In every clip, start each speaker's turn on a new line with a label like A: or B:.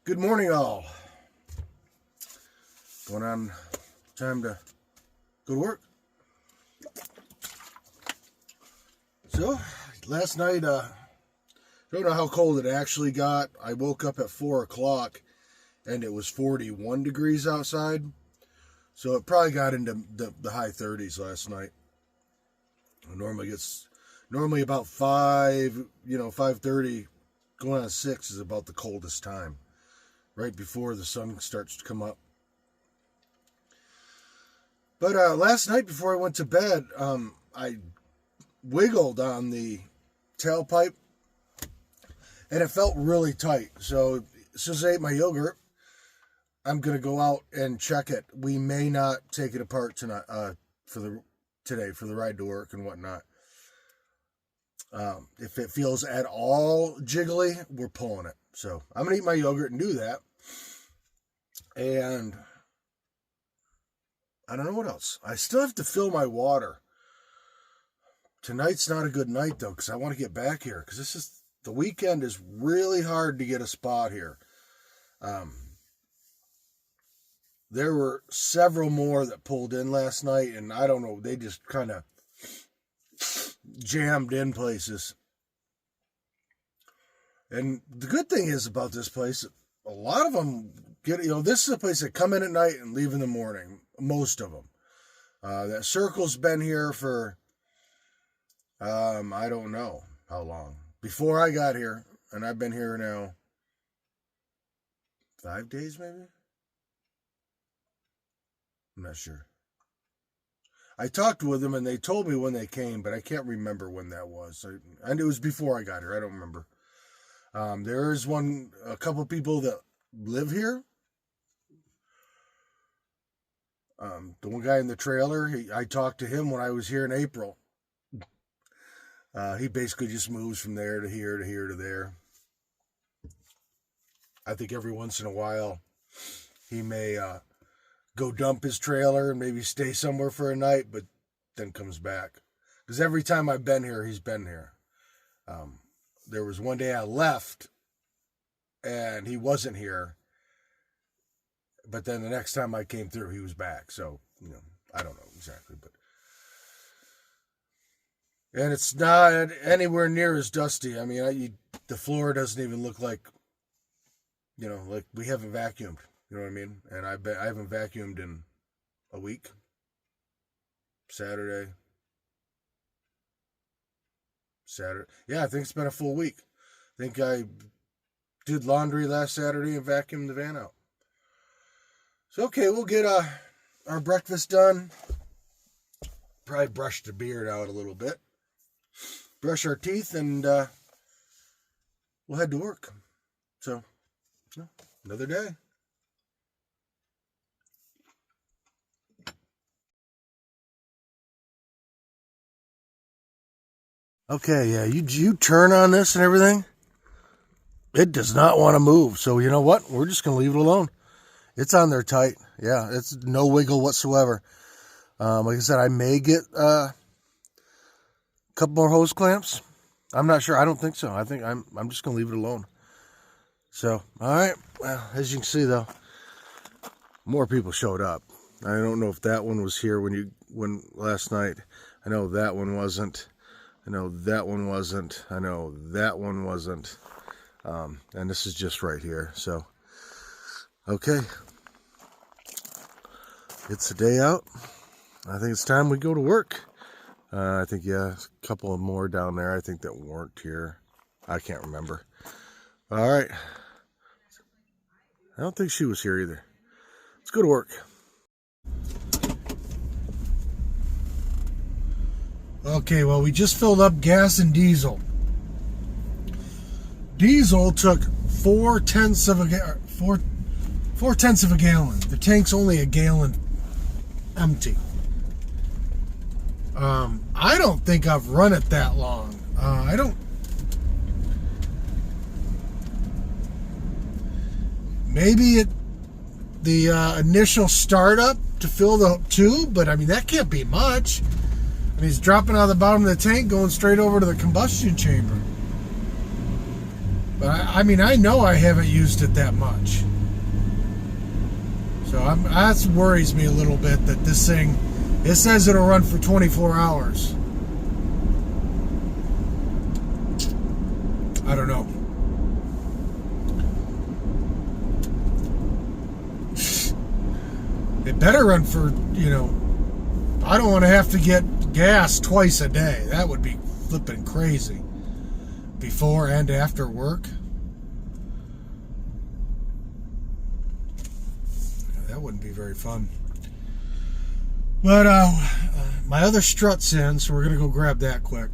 A: Good morning, all. Going on time to go to work. So, last night, don't know how cold it actually got. I woke up at 4 o'clock and it was 41 degrees outside. So it probably got into the high 30s last night. It normally about 5:30, going on 6 is about the coldest time. Right before the sun starts to come up. But last night before I went to bed, I wiggled on the tailpipe and it felt really tight. So as soon as I ate my yogurt, I'm going to go out and check it. We may not take it apart tonight, today for the ride to work and whatnot. If it feels at all jiggly, we're pulling it. So I'm going to eat my yogurt and do that. And I don't know what else. I still have to fill my water. Tonight's not a good night, though, because I want to get back here. Because the weekend is really hard to get a spot here. There were several more that pulled in last night, and I don't know, they just kind of jammed in places. And the good thing is about this place, a lot of them this is a place that come in at night and leave in the morning. Most of them. That circle's been here for, I don't know how long. Before I got here, and I've been here now 5 days maybe? I'm not sure. I talked with them and they told me when they came, but I can't remember when that was. And it was before I got here. I don't remember. There is a couple people that live here. The one guy in the trailer, I talked to him when I was here in April. He basically just moves from there to here to here to there. I think every once in a while he may go dump his trailer and maybe stay somewhere for a night, but then comes back. Because every time I've been here, he's been here. There was one day I left and he wasn't here. But then the next time I came through, he was back. So, I don't know exactly. And it's not anywhere near as dusty. I mean, the floor doesn't even look like, like we haven't vacuumed. You know what I mean? And I haven't vacuumed in a week. Saturday. Yeah, I think it's been a full week. I think I did laundry last Saturday and vacuumed the van out. So, okay, we'll get our breakfast done. Probably brush the beard out a little bit. Brush our teeth, and we'll head to work. So, another day. Okay, yeah, you turn on this and everything. It does not want to move. So, you know what? We're just going to leave it alone. It's on there tight. Yeah, it's no wiggle whatsoever. Like I said, I may get a couple more hose clamps. I'm not sure. I don't think so. I think I'm just going to leave it alone. So, all right. Well, as you can see, though, more people showed up. I don't know if that one was here when last night. I know that one wasn't. I know that one wasn't. I know that one wasn't. And this is just right here. So, okay. It's a day out. I think it's time we go to work. I think, yeah, a couple of more down there. I think that weren't here. I can't remember. All right. I don't think she was here either. Let's go to work. Okay, well, we just filled up gas and diesel. Diesel took 4/10 of a gallon. The tank's only a gallon empty. I don't think I've run it that long. Maybe the initial startup to fill the tube, but I mean, that can't be much. I mean, he's dropping out of the bottom of the tank, going straight over to the combustion chamber. But I mean, I know I haven't used it that much. So that worries me a little bit that this thing, it says it'll run for 24 hours. I don't know. It better run for, you know, I don't want to have to get gas twice a day. That would be flipping crazy. Before and after work. That wouldn't be very fun. But my other strut's in, so we're going to go grab that quick.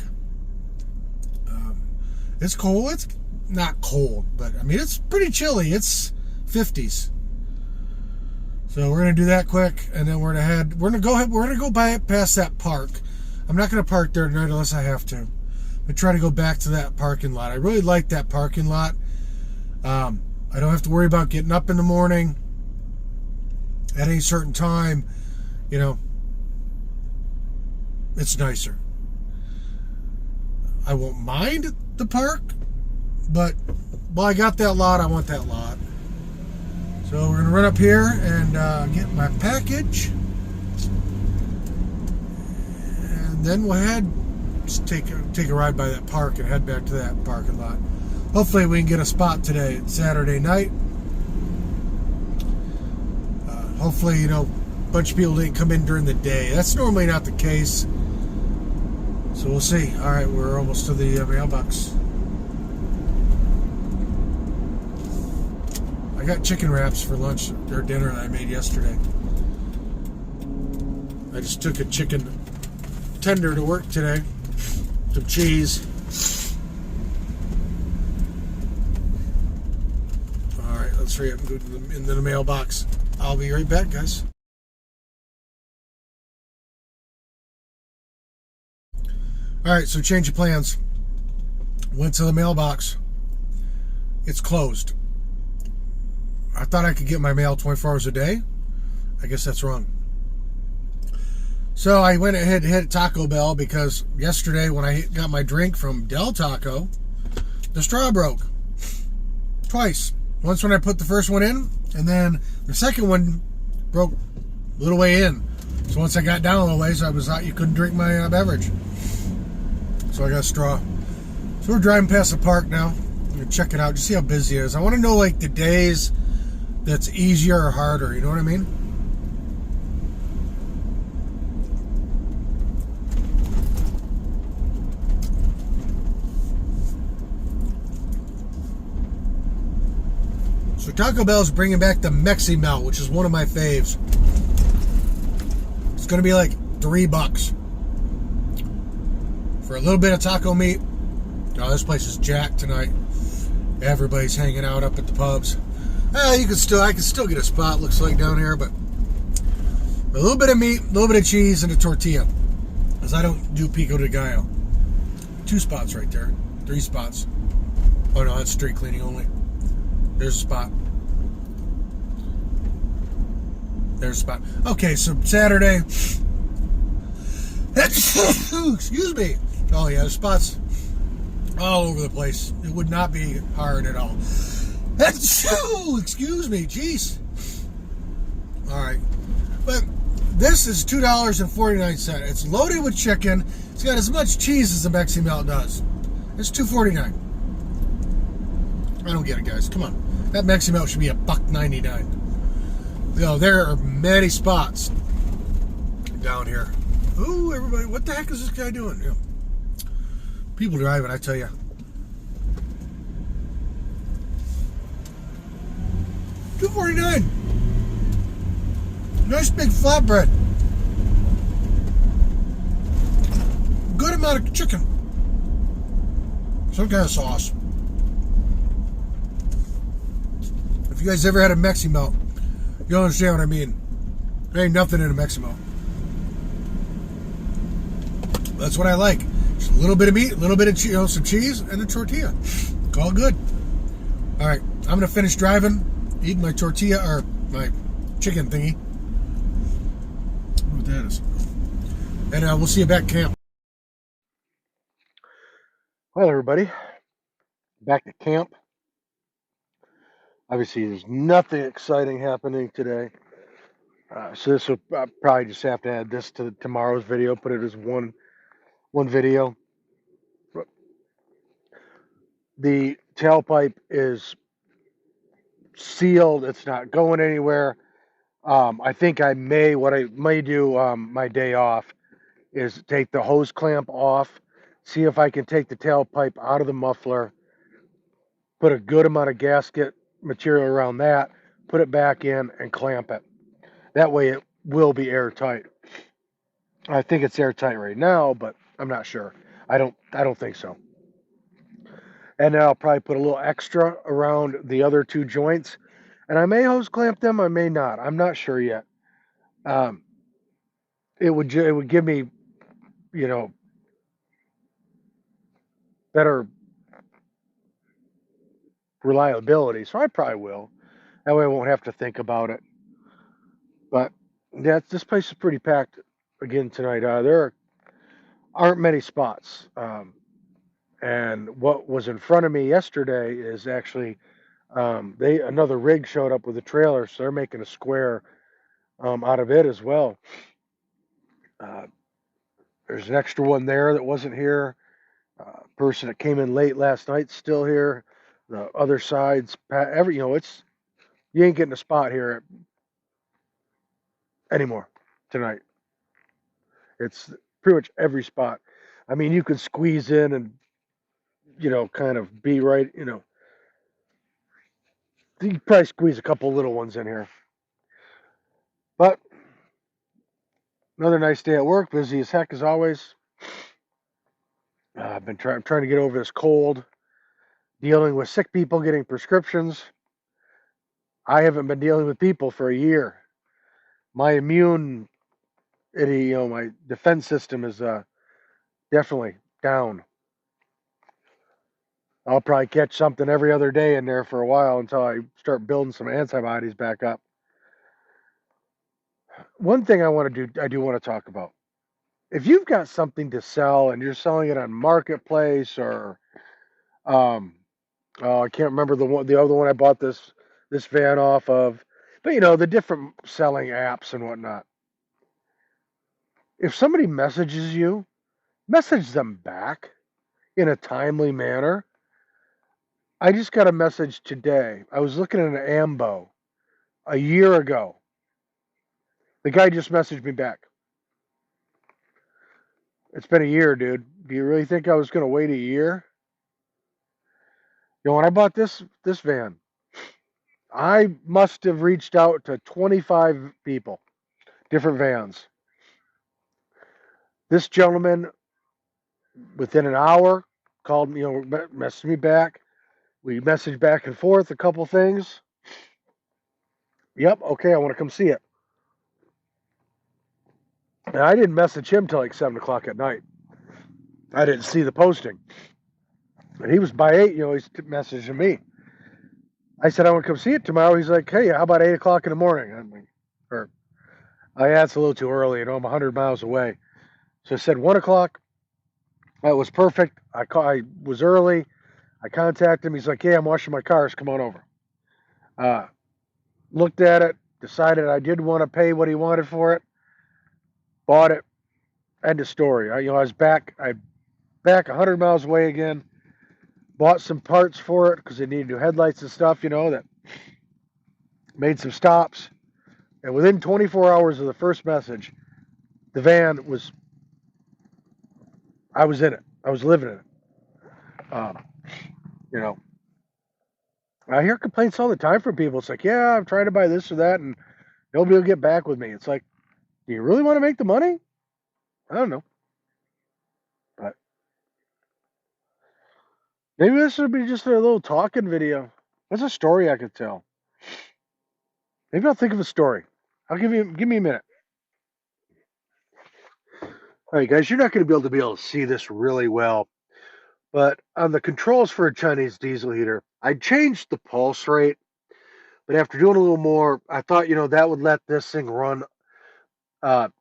A: It's cold. It's not cold, but I mean, it's pretty chilly. It's 50s. So we're going to do that quick, and then we're going to go past that park. I'm not going to park there tonight unless I have to. I try to go back to that parking lot. I really like that parking lot. I don't have to worry about getting up in the morning at any certain time. You know, it's nicer. I won't mind the park, but well, I got that lot. I want that lot. So we're gonna run up here and get my package, and then we'll just take a ride by that park and head back to that parking lot. Hopefully we can get a spot today. It's Saturday night. Hopefully, you know, a bunch of people didn't come in during the day. That's normally not the case. So we'll see. All right, we're almost to the mailbox. I got chicken wraps for lunch or dinner that I made yesterday. I just took a chicken tender to work today. Some cheese. All right, let's hurry up and go into the mailbox. I'll be right back, guys. All right, so change of plans. Went to the mailbox. It's closed. I thought I could get my mail 24 hours a day. I guess that's wrong. So I went ahead and hit Taco Bell because yesterday when I got my drink from Del Taco, the straw broke. Twice. Once when I put the first one in, and then the second one broke a little way in. So once I got down a little ways, I was out. You couldn't drink my beverage. So I got a straw. So we're driving past the park now. I'm going to check it out, just see how busy it is. I want to know like the days that's easier or harder. You know what I mean? So Taco Bell's bringing back the Mexi Melt, which is one of my faves. It's going to be like $3 for a little bit of taco meat. Oh, this place is jacked tonight. Everybody's hanging out up at the pubs. I can still get a spot, looks like, down here, but a little bit of meat, a little bit of cheese, and a tortilla. Because I don't do pico de gallo. 2 spots right there. 3 spots. Oh no, that's street cleaning only. There's a spot. There's a spot. Okay, so Saturday. Excuse me. Oh yeah, there's spots all over the place. It would not be hard at all. Excuse me, jeez. All right, but this is $2.49. It's loaded with chicken. It's got as much cheese as the Mexi Melt does. It's $2.49. I don't get it, guys. Come on, that Mexi Melt should be $1.99. You know, there are many spots down here. Ooh, everybody, what the heck is this guy doing? Yeah. People driving, I tell you. $2.49. Nice big flatbread. Good amount of chicken. Some kind of sauce. If you guys ever had a Mexi Melt, you'll understand what I mean. There ain't nothing in a Mexi Melt. That's what I like. Just a little bit of meat, a little bit of some cheese, and a tortilla. It's all good. All right, I'm gonna finish driving, eating my tortilla or my chicken thingy. I don't know what that is. And we'll see you back at camp. Well, everybody, back at camp. Obviously, there's nothing exciting happening today. So this will probably just have to add this to tomorrow's video. Put it as one video. The tailpipe is sealed. It's not going anywhere. I think what I may do my day off is take the hose clamp off, see if I can take the tailpipe out of the muffler, put a good amount of gasket material around that, put it back in, and clamp it. That way it will be airtight. I think it's airtight right now, but I'm not sure. I don't think so. And then I'll probably put a little extra around the other two joints, and I may hose clamp them, I may not. I'm not sure yet. It would give me, you know, better reliability, so I probably will. That way I won't have to think about it. But yeah, this place is pretty packed again tonight. There aren't many spots. And what was in front of me yesterday is actually another rig showed up with a trailer, so they're making a square out of it as well. There's an extra one there that wasn't here. Person that came in late last night's still here. The other side's it's you ain't getting a spot here anymore tonight. It's pretty much every spot. I mean, you could squeeze in and kind of be right. You could probably squeeze a couple little ones in here. But another nice day at work, busy as heck as always. I'm trying to get over this cold, dealing with sick people getting prescriptions. I haven't been dealing with people for a year. My my defense system is definitely down. I'll probably catch something every other day in there for a while until I start building some antibodies back up. One thing I do want to talk about. If you've got something to sell and you're selling it on Marketplace or I can't remember the other one I bought this van off of, but the different selling apps and whatnot. If somebody messages you, message them back in a timely manner. I just got a message today. I was looking at an Ambo a year ago. The guy just messaged me back. It's been a year, dude. Do you really think I was going to wait a year? When I bought this van, I must have reached out to 25 people, different vans. This gentleman, within an hour, called me, messaged me back. We messaged back and forth a couple things. Yep, okay, I want to come see it. And I didn't message him till like 7 o'clock at night. I didn't see the posting. And he was by 8, he's messaging me. I said, I want to come see it tomorrow. He's like, hey, how about 8 o'clock in the morning? I'm like, that's a little too early. I'm 100 miles away. So I said 1 o'clock. That was perfect. I was early. I contacted him. He's like, yeah, I'm washing my cars. Come on over. Looked at it. Decided I did want to pay what he wanted for it. Bought it. End of story. I was back 100 miles away again. Bought some parts for it because they needed new headlights and stuff, that made some stops. And within 24 hours of the first message, the van I was in it. I was living in it. I hear complaints all the time from people. It's like, yeah, I'm trying to buy this or that, and nobody will get back with me. It's like, do you really want to make the money? I don't know. But maybe this would be just a little talking video. What's a story I could tell? Maybe I'll think of a story. Give me a minute. All right, guys, you're not going to be able to see this really well, but on the controls for a Chinese diesel heater, I changed the pulse rate, but after doing a little more, I thought, that would let this thing run, not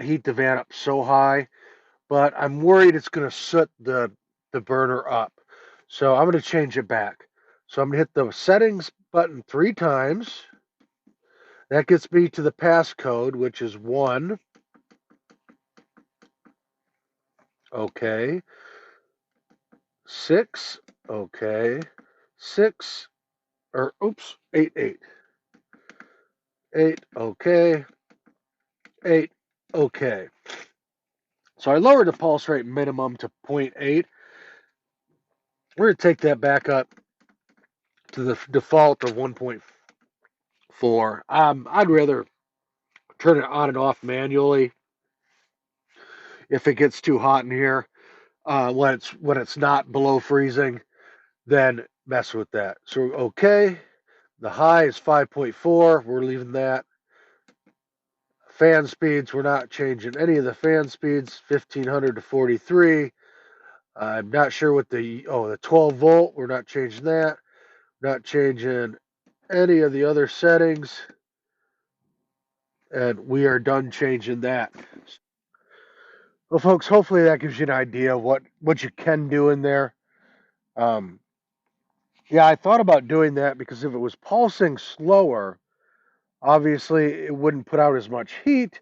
A: heat the van up so high, but I'm worried it's going to soot the burner up. So I'm going to change it back. So I'm going to hit the settings button 3 times. That gets me to the passcode, which is 1. Okay. 6. Okay. 6. Or, oops, 8, 8. 8. Okay. 8. Okay. So I lowered the pulse rate minimum to 0.8. We're going to take that back up to the default of 1.4. I'd rather turn it on and off manually if it gets too hot in here. When it's not below freezing, then mess with that. So okay, the high is 5.4. We're leaving that. Fan speeds, we're not changing any of the fan speeds. 1500 to 43. I'm not sure what the 12 volt. We're not changing that. Not changing any of the other settings, and we are done changing that. Well, folks, hopefully that gives you an idea of what you can do in there. Yeah, I thought about doing that because if it was pulsing slower, obviously it wouldn't put out as much heat,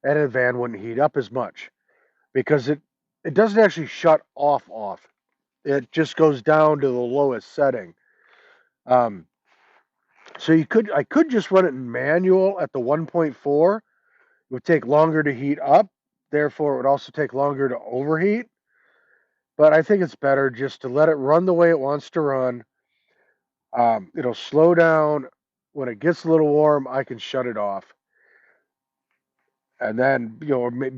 A: and the van wouldn't heat up as much because it doesn't actually shut off. It just goes down to the lowest setting. So I could just run it in manual at the 1.4. It would take longer to heat up, therefore it would also take longer to overheat. But I think it's better just to let it run the way it wants to run. It'll slow down. When it gets a little warm, I can shut it off. And then,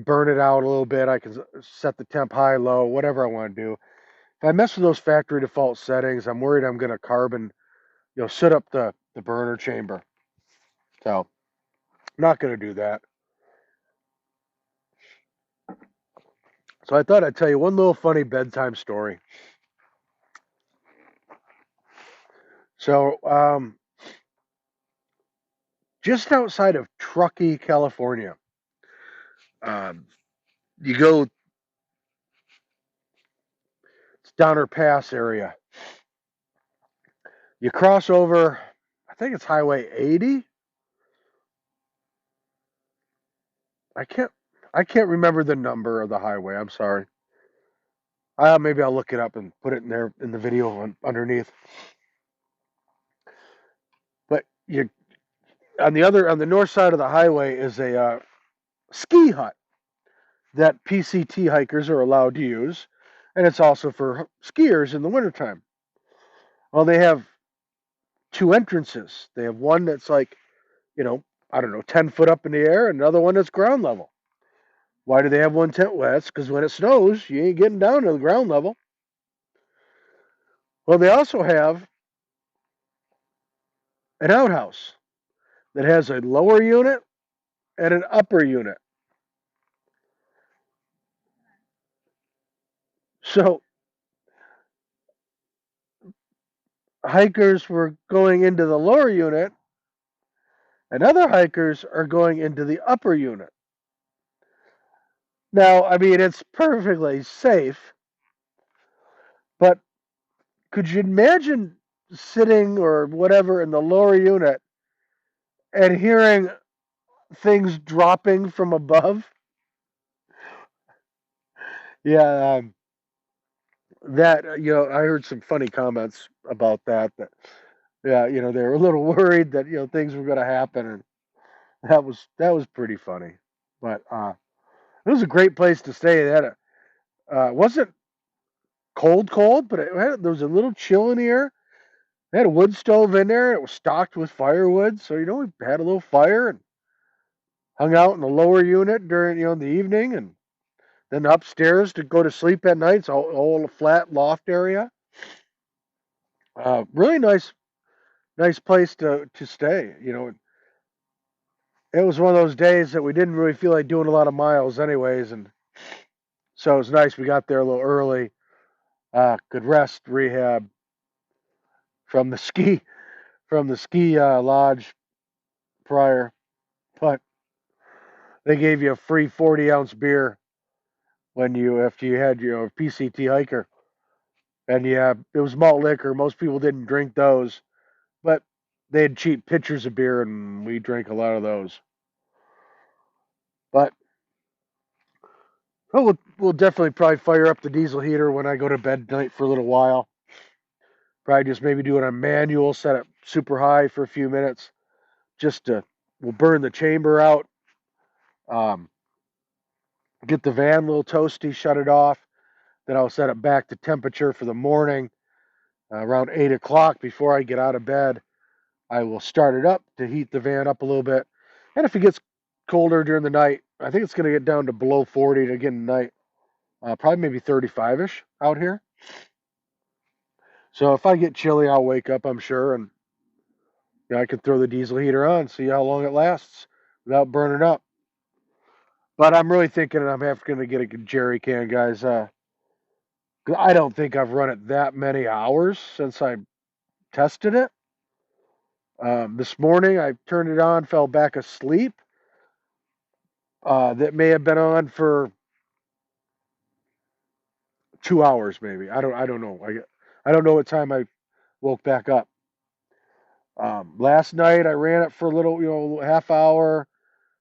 A: burn it out a little bit. I can set the temp high, low, whatever I want to do. If I mess with those factory default settings, I'm worried I'm going to carbon, soot up the burner chamber. So, I'm not going to do that. So I thought I'd tell you one little funny bedtime story. So, just outside of Truckee, California, you go, it's Donner Pass area. You cross over, I think it's Highway 80. I can't remember the number of the highway. I'm sorry. Maybe I'll look it up and put it in there in the video underneath. But on the north side of the highway is a ski hut that PCT hikers are allowed to use, and it's also for skiers in the wintertime. Well, they have 2 entrances. They have one that's like, I don't know, 10 foot up in the air, and another one that's ground level. Why do they have one tent? Well, that's because when it snows, you ain't getting down to the ground level. Well, they also have an outhouse that has a lower unit and an upper unit. So hikers were going into the lower unit, and other hikers are going into the upper unit. Now, I mean, it's perfectly safe, but could you imagine sitting or whatever in the lower unit and hearing things dropping from above? Yeah, that I heard some funny comments about that. That yeah, they were a little worried that things were going to happen, and that was pretty funny. But it was a great place to stay. It wasn't cold, but there was a little chill in the air. They had a wood stove in there. It was stocked with firewood, so we had a little fire and hung out in the lower unit during the evening, and then upstairs to go to sleep at night. It's all a flat loft area. Really nice place to stay. It was one of those days that we didn't really feel like doing a lot of miles, anyways, and so it was nice. We got there a little early. Could rest, rehab from the ski lodge prior, but they gave you a free 40-ounce beer after you had your PCT hiker. And yeah, it was malt liquor. Most people didn't drink those, but they had cheap pitchers of beer, and we drank a lot of those. But we'll definitely probably fire up the diesel heater when I go to bed tonight for a little while. Probably just maybe do it on manual, set it super high for a few minutes, just to we'll burn the chamber out. Um, get the van a little toasty, shut it off. Then I'll set it back to temperature for the morning around 8 o'clock before I get out of bed. I will start it up to heat the van up a little bit. And if it gets colder during the night, I think it's going to get down to below 40 again tonight. Probably maybe 35-ish out here. So if I get chilly, I'll wake up, I'm sure, and I can throw the diesel heater on, see how long it lasts without burning up. But I'm really thinking I'm going to get a jerry can, guys. I don't think I've run it that many hours since I tested it. This morning I turned it on, fell back asleep. That may have been on for 2 hours, maybe. I don't know. I don't know what time I woke back up. Last night I ran it for a little, half hour,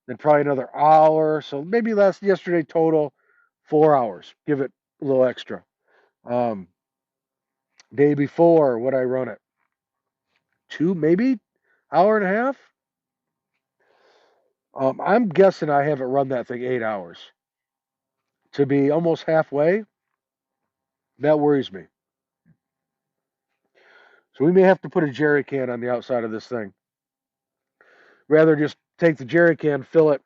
A: then probably another hour. So maybe yesterday total 4 hours. Give it a little extra. Day before, would I run it? 2, maybe hour and a half. I'm guessing I haven't run that thing 8 hours. To be almost halfway, that worries me. So we may have to put a jerry can on the outside of this thing. Rather just take the jerry can, fill it,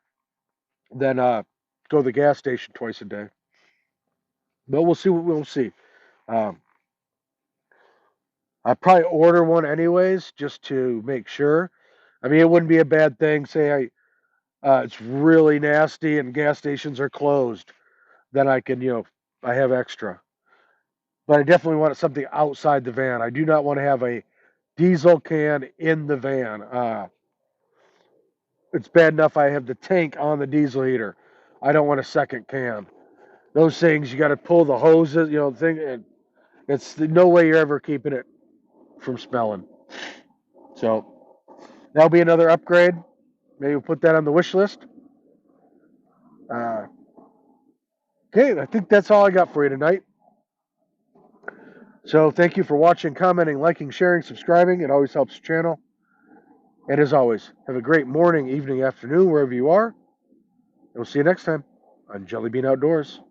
A: then go to the gas station twice a day. But we'll see what we'll see. I probably order one anyways, just to make sure. I mean, it wouldn't be a bad thing. Say it's really nasty and gas stations are closed, then I can, I have extra. But I definitely want something outside the van. I do not want to have a diesel can in the van. It's bad enough I have the tank on the diesel heater. I don't want a second can. Those things, you got to pull the hoses, thing. And it's no way you're ever keeping it from smelling. So that'll be another upgrade. Maybe we'll put that on the wish list. Okay, I think that's all I got for you tonight. So thank you for watching, commenting, liking, sharing, subscribing. It always helps the channel. And as always, have a great morning, evening, afternoon, wherever you are. And we'll see you next time on Jellybean Outdoors.